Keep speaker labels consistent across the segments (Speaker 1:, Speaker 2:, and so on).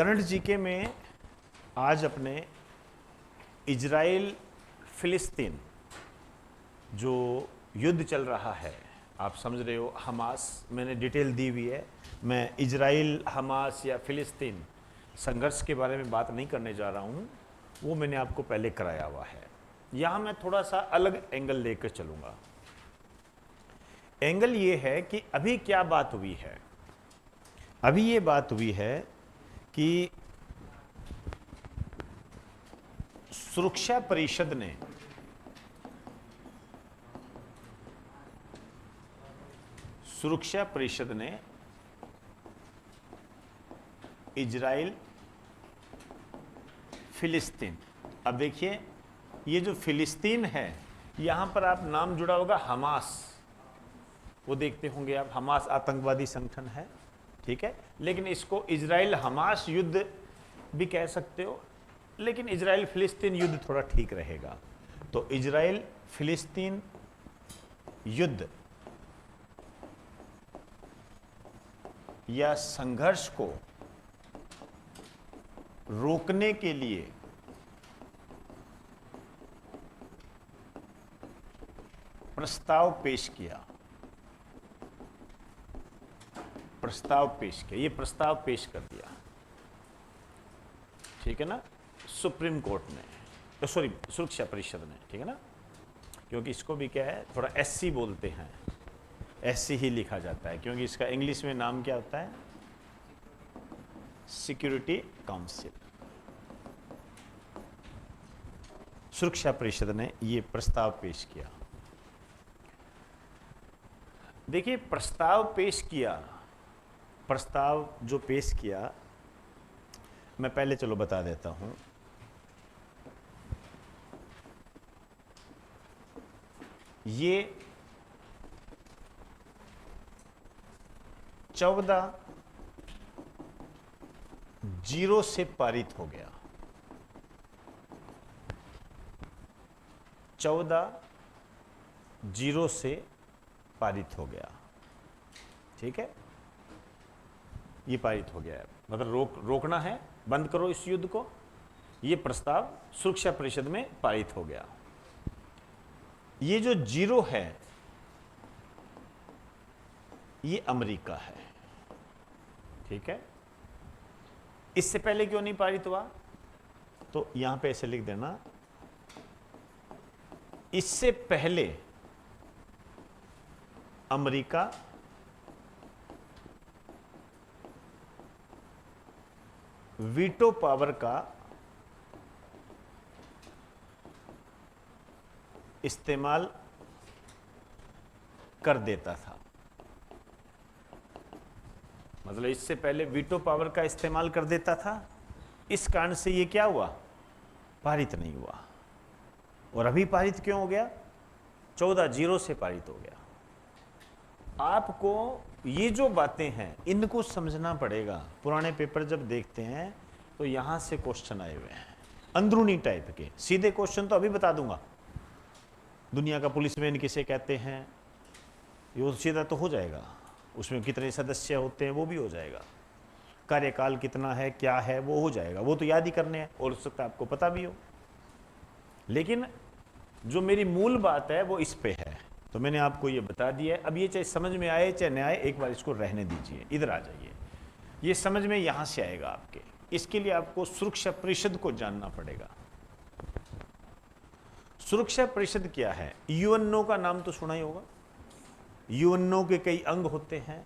Speaker 1: Current GK में आज अपने इजराइल फिलिस्तीन जो युद्ध चल रहा है, आप समझ रहे हो, हमास, मैंने डिटेल दी हुई है। मैं इजराइल हमास या फिलिस्तीन संघर्ष के बारे में बात नहीं करने जा रहा हूँ, वो मैंने आपको पहले कराया हुआ है। यहाँ मैं थोड़ा सा अलग एंगल लेकर चलूँगा। एंगल ये है कि अभी क्या बात हुई है। अभी ये बात हुई है कि सुरक्षा परिषद ने इजराइल फिलिस्तीन, अब देखिए ये जो फिलिस्तीन है यहां पर आप नाम जुड़ा होगा हमास, वो देखते होंगे आप, हमास आतंकवादी संगठन है, ठीक है। लेकिन इसको इजराइल हमास युद्ध भी कह सकते हो, लेकिन इजराइल फिलिस्तीन युद्ध थोड़ा ठीक रहेगा। तो इजराइल फिलिस्तीन युद्ध या संघर्ष को रोकने के लिए प्रस्ताव पेश किया। ये प्रस्ताव पेश कर दिया, ठीक है ना, सुप्रीम कोर्ट ने, सॉरी सुरक्षा परिषद ने, ठीक है ना, क्योंकि इसको भी क्या है, थोड़ा एससी बोलते हैं, एससी ही लिखा जाता है, क्योंकि इसका इंग्लिश में नाम क्या होता है, सिक्योरिटी काउंसिल। सुरक्षा परिषद ने ये प्रस्ताव पेश किया। देखिए प्रस्ताव जो पेश किया, मैं पहले चलो बता देता हूं। ये 14-0 से पारित हो गया। 14-0 से पारित हो गया, ठीक है। ये पारित हो गया है, मतलब रोकना है, बंद करो इस युद्ध को। ये प्रस्ताव सुरक्षा परिषद में पारित हो गया। ये जो 0 है ये अमेरिका है, ठीक है। इससे पहले क्यों नहीं पारित हुआ, तो यहां पे ऐसे लिख देना, इससे पहले अमेरिका वीटो पावर का इस्तेमाल कर देता था। मतलब इससे पहले वीटो पावर का इस्तेमाल कर देता था, इस कारण से ये क्या हुआ, पारित नहीं हुआ। और अभी पारित क्यों हो गया, 14-0 से पारित हो गया। आपको ये जो बातें हैं इनको समझना पड़ेगा। पुराने पेपर जब देखते हैं तो यहां से क्वेश्चन आए हुए हैं अंदरूनी टाइप के। सीधे क्वेश्चन तो अभी बता दूंगा, दुनिया का पुलिसमैन किसे कहते हैं, ये सीधा तो हो जाएगा, उसमें कितने सदस्य होते हैं वो भी हो जाएगा, कार्यकाल कितना है, क्या है, वो हो जाएगा, वो तो याद ही करने हैं, और हो सकता है आपको पता भी हो। लेकिन जो मेरी मूल बात है वो इस पे है, तो मैंने आपको ये बता दिया है। अब ये चाहे समझ में आए चाहे न आए, एक बार इसको रहने दीजिए, इधर आ जाइए, ये समझ में यहां से आएगा आपके। इसके लिए आपको सुरक्षा परिषद को जानना पड़ेगा। सुरक्षा परिषद क्या है, यूएनओ का नाम तो सुना ही होगा। यूएनओ के कई अंग होते हैं,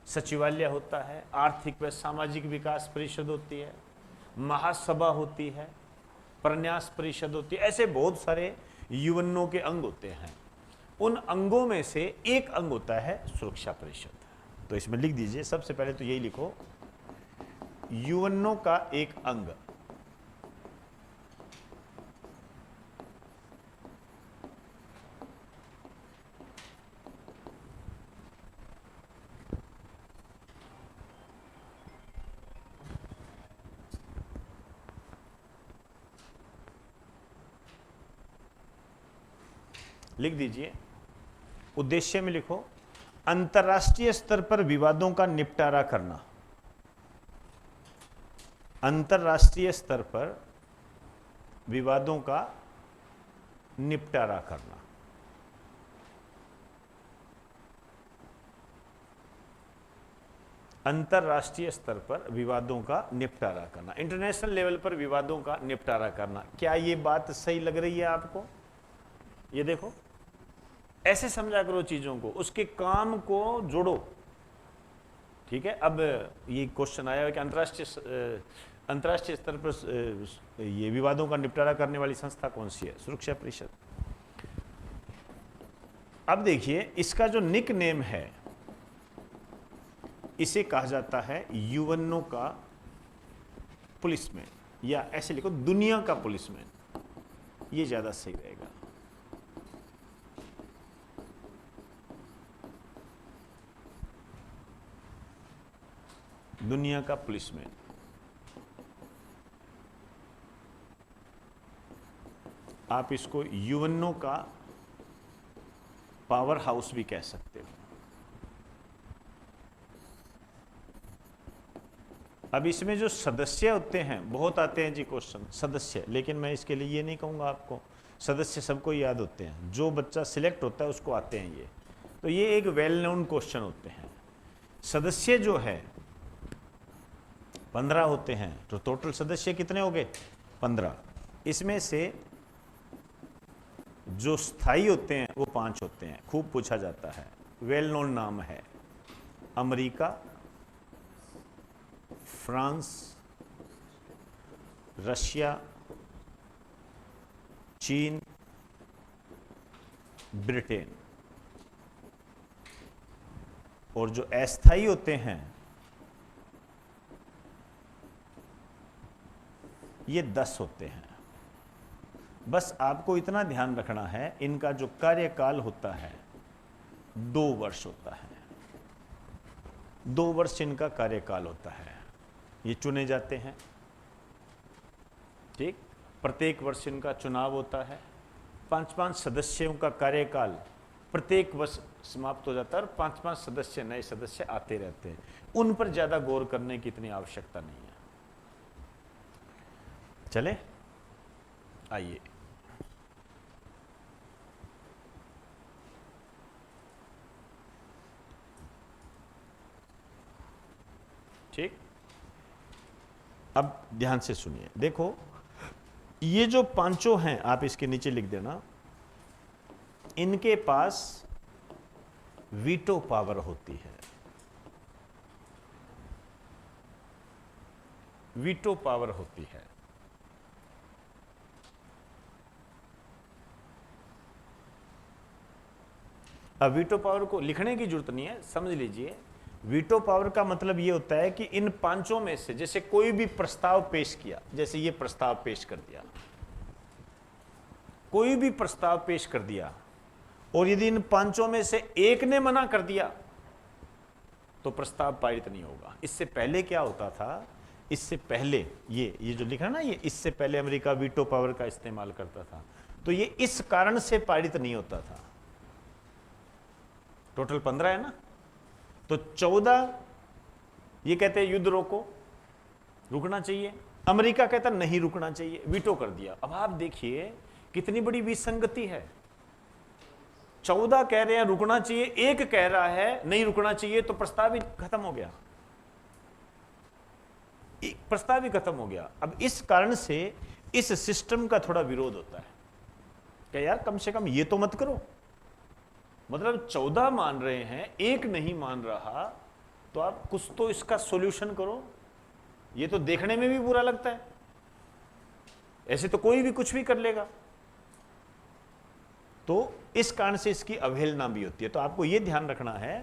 Speaker 1: सचिवालय होता है, आर्थिक व सामाजिक विकास परिषद होती है, महासभा होती है, प्रन्यास परिषद होती है, ऐसे बहुत सारे यूएनओ के अंग होते हैं। उन अंगों में से एक अंग होता है सुरक्षा परिषद। तो इसमें लिख दीजिए, सबसे पहले तो यही लिखो, यूएनओ का एक अंग लिख दीजिए। उद्देश्य में लिखो, अंतर्राष्ट्रीय स्तर पर विवादों का निपटारा करना। अंतर्राष्ट्रीय स्तर पर विवादों का निपटारा करना। अंतर्राष्ट्रीय स्तर पर विवादों का निपटारा करना, इंटरनेशनल लेवल पर विवादों का निपटारा करना। क्या ये बात सही लग रही है आपको? ये देखो, ऐसे समझा करो चीजों को, उसके काम को जोड़ो। ठीक है। अब ये क्वेश्चन आया है कि अंतर्राष्ट्रीय स्तर पर ये विवादों का निपटारा करने वाली संस्था कौन सी है? सुरक्षा परिषद। अब देखिए, इसका जो निक नेम है, इसे कहा जाता है यूएनओ का पुलिसमैन, या ऐसे लिखो दुनिया का पुलिसमैन, ये ज्यादा सही रहेगा। दुनिया का पुलिसमैन। आप इसको यूएनओ का पावर हाउस भी कह सकते हो। अब इसमें जो सदस्य होते हैं, बहुत आते हैं जी क्वेश्चन सदस्य, लेकिन मैं इसके लिए ये नहीं कहूँगा आपको सदस्य सबको याद होते हैं, जो बच्चा सिलेक्ट होता है उसको आते हैं ये। तो ये एक वेल नोन क्वेश्चन होते हैं। सदस्य जो है 15 होते हैं, तो टोटल सदस्य कितने हो गए? 15। इसमें से जो स्थायी होते हैं वो 5 होते हैं, खूब पूछा जाता है, वेल नोन नाम है। अमेरिका, फ्रांस, रशिया, चीन, ब्रिटेन। और जो अस्थायी होते हैं ये 10 होते हैं। बस आपको इतना ध्यान रखना है, इनका जो कार्यकाल होता है 2 वर्ष होता है। 2 वर्ष इनका कार्यकाल होता है। ये चुने जाते हैं, ठीक। प्रत्येक वर्ष इनका चुनाव होता है। 5-5 सदस्यों का कार्यकाल प्रत्येक वर्ष समाप्त हो जाता है, और 5-5 सदस्य नए सदस्य आते रहते हैं। उन पर ज्यादा गौर करने की इतनी आवश्यकता नहीं है। चले, आइए। ठीक। अब ध्यान से सुनिए, देखो ये जो 5 हैं, आप इसके नीचे लिख देना, इनके पास वीटो पावर होती है। वीटो पावर होती है। अब वीटो पावर को लिखने की जरूरत नहीं है, समझ लीजिए। वीटो पावर का मतलब यह होता है कि इन 5 में से जैसे कोई भी प्रस्ताव पेश किया, जैसे ये प्रस्ताव पेश कर दिया, कोई भी प्रस्ताव पेश कर दिया, और यदि इन 5 में से एक ने मना कर दिया तो प्रस्ताव पारित नहीं होगा। इससे पहले क्या होता था? इससे पहले ये जो लिखा ना, ये इससे पहले अमेरिका वीटो पावर का इस्तेमाल करता था, तो ये इस कारण से पारित नहीं होता था। टोटल 15 है ना, तो 14 ये कहते हैं युद्ध रोको, रुकना चाहिए। अमेरिका कहता नहीं रुकना चाहिए, वीटो कर दिया। अब आप देखिए कितनी बड़ी विसंगति है। 14 कह रहे हैं रुकना चाहिए, एक कह रहा है नहीं रुकना चाहिए, तो प्रस्ताव ही खत्म हो गया। प्रस्ताव ही खत्म हो गया। अब इस कारण से इस सिस्टम का थोड़ा विरोध होता है कि यार कम से कम ये तो मत करो। मतलब 14 मान रहे हैं, एक नहीं मान रहा, तो आप कुछ तो इसका सॉल्यूशन करो। ये तो देखने में भी बुरा लगता है, ऐसे तो कोई भी कुछ भी कर लेगा। तो इस कारण से इसकी अवहेलना भी होती है। तो आपको यह ध्यान रखना है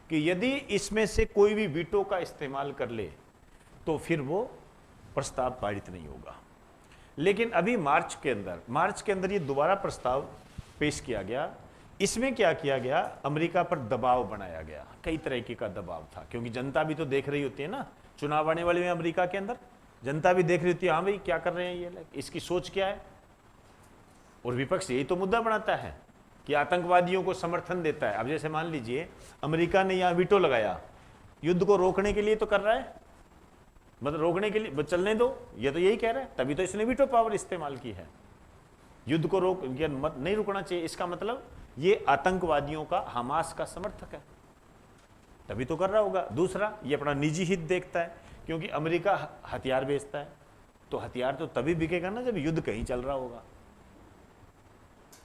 Speaker 1: कि यदि इसमें से कोई भी वीटो का इस्तेमाल कर ले तो फिर वो प्रस्ताव पारित नहीं होगा। लेकिन अभी मार्च के अंदर ये दोबारा प्रस्ताव पेश किया गया। इसमें क्या किया गया? अमेरिका पर दबाव बनाया गया। कई तरीके का दबाव था, क्योंकि जनता भी तो देख रही होती है ना, चुनाव आने वाले में अमेरिका के अंदर जनता भी देख रही होती है, हाँ भाई क्या कर रहे हैं ये लोग, इसकी सोच क्या है। और विपक्ष यही तो मुद्दा बनाता है कि आतंकवादियों को समर्थन देता है। अब जैसे मान लीजिए अमेरिका ने यहां वीटो लगाया, युद्ध को रोकने के लिए तो कर रहा है, मतलब रोकने के लिए चलने दो, ये तो यही कह रहा है, तभी तो इसने वीटो पावर इस्तेमाल की है। युद्ध को रोक या मत नहीं रुकना चाहिए, इसका मतलब ये आतंकवादियों का, हमास का समर्थक है, तभी तो कर रहा होगा। दूसरा, ये अपना निजी हित देखता है, क्योंकि अमेरिका हथियार बेचता है, तो हथियार तो तभी बिकेगा ना जब युद्ध कहीं चल रहा होगा,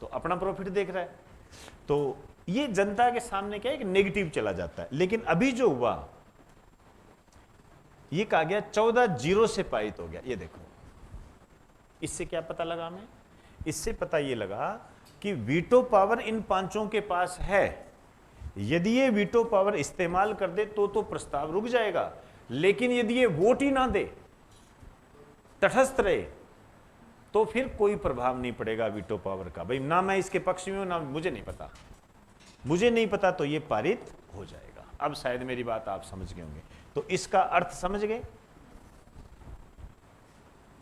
Speaker 1: तो अपना प्रॉफिट देख रहा है। तो ये जनता के सामने क्या है कि नेगेटिव चला जाता है। लेकिन अभी जो हुआ, ये कहा गया 14-0 से पारित हो गया। ये देखो, इससे क्या पता लगा हमें? इससे पता ये लगा कि वीटो पावर इन पांचों के पास है। यदि ये वीटो पावर इस्तेमाल कर दे तो प्रस्ताव रुक जाएगा, लेकिन यदि ये वोट ही ना दे, तटस्थ रहे, तो फिर कोई प्रभाव नहीं पड़ेगा वीटो पावर का। भाई ना मैं इसके पक्ष में हूं, ना मुझे नहीं पता, मुझे नहीं पता, तो ये पारित हो जाएगा। अब शायद मेरी बात आप समझ गए होंगे। तो इसका अर्थ समझ गए,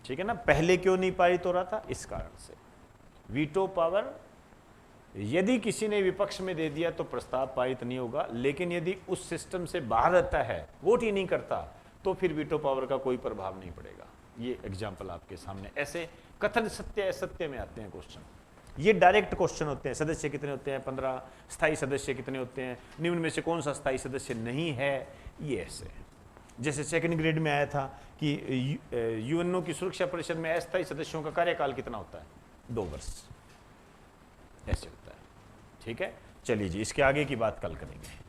Speaker 1: ठीक है ना? पहले क्यों नहीं पारित हो रहा था? इस कारण से वीटो पावर यदि किसी ने विपक्ष में दे दिया तो प्रस्ताव पारित नहीं होगा, लेकिन यदि उस सिस्टम से बाहर रहता है, वोट ही नहीं करता, तो फिर वीटो पावर का कोई प्रभाव नहीं पड़ेगा। ये एग्जाम्पल आपके सामने, ऐसे कथन सत्य असत्य में आते हैं क्वेश्चन। ये डायरेक्ट क्वेश्चन होते हैं। सदस्य कितने होते हैं? 15। स्थायी सदस्य कितने होते हैं? निम्न में से कौन सा स्थायी सदस्य नहीं है? ये ऐसे, जैसे सेकंड ग्रेड में आया था कि यूएनओ की सुरक्षा परिषद में अस्थायी सदस्यों का कार्यकाल कितना होता है? 2 वर्ष, ऐसे होता है। ठीक है, चलिए जी, इसके आगे की बात कल करेंगे।